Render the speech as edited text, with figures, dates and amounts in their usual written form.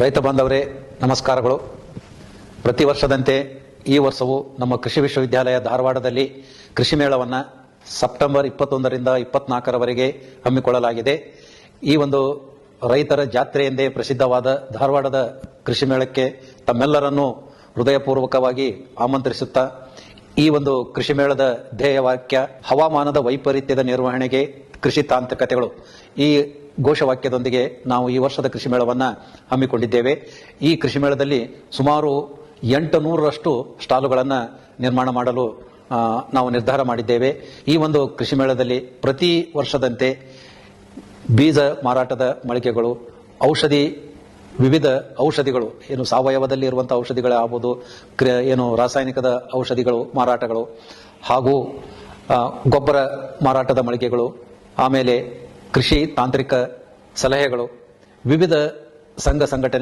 ರೈತ ಬಾಂಧವರೇ ನಮಸ್ಕಾರಗಳು. ಪ್ರತಿ ವರ್ಷದಂತೆ ಈ ವರ್ಷವೂ ನಮ್ಮ ಕೃಷಿ ವಿಶ್ವವಿದ್ಯಾಲಯ ಧಾರವಾಡದಲ್ಲಿ ಕೃಷಿ ಮೇಳವನ್ನು ಸೆಪ್ಟೆಂಬರ್ 21ರಿಂದ 24ರವರೆಗೆ ಹಮ್ಮಿಕೊಳ್ಳಲಾಗಿದೆ. ಈ ಒಂದು ರೈತರ ಜಾತ್ರೆ ಎಂದೇ ಪ್ರಸಿದ್ಧವಾದ ಧಾರವಾಡದ ಕೃಷಿ ಮೇಳಕ್ಕೆ ತಮ್ಮೆಲ್ಲರನ್ನೂ ಹೃದಯಪೂರ್ವಕವಾಗಿ ಆಮಂತ್ರಿಸುತ್ತಾ ಈ ಒಂದು ಕೃಷಿ ಮೇಳದ ಧ್ಯೇಯವಾಕ್ಯ ಹವಾಮಾನದ ವೈಪರೀತ್ಯದ ನಿರ್ವಹಣೆಗೆ ಕೃಷಿ ತಾಂತ್ರಿಕತೆಗಳು, ಈ ಘೋಷವಾಕ್ಯದೊಂದಿಗೆ ನಾವು ಈ ವರ್ಷದ ಕೃಷಿ ಮೇಳವನ್ನು ಹಮ್ಮಿಕೊಂಡಿದ್ದೇವೆ. ಈ ಕೃಷಿ ಮೇಳದಲ್ಲಿ ಸುಮಾರು 800ರಷ್ಟು ಸ್ಟಾಲುಗಳನ್ನು ನಿರ್ಮಾಣ ಮಾಡಲು ನಾವು ನಿರ್ಧಾರ ಮಾಡಿದ್ದೇವೆ. ಈ ಒಂದು ಕೃಷಿ ಮೇಳದಲ್ಲಿ ಪ್ರತಿ ವರ್ಷದಂತೆ ಬೀಜ ಮಾರಾಟದ ಮಳಿಗೆಗಳು, ವಿವಿಧ ಔಷಧಿಗಳು, ಏನು ಸಾವಯವದಲ್ಲಿ ಇರುವಂಥ ಔಷಧಿಗಳಾಗುವುದು, ಏನು ರಾಸಾಯನಿಕದ ಔಷಧಿಗಳು ಮಾರಾಟಗಳು, ಹಾಗೂ ಗೊಬ್ಬರ ಮಾರಾಟದ ಮಳಿಗೆಗಳು, ಆಮೇಲೆ ಕೃಷಿ ತಾಂತ್ರಿಕ ಸಲಹೆಗಳು, ವಿವಿಧ ಸಂಘ ಸಂಘಟನೆ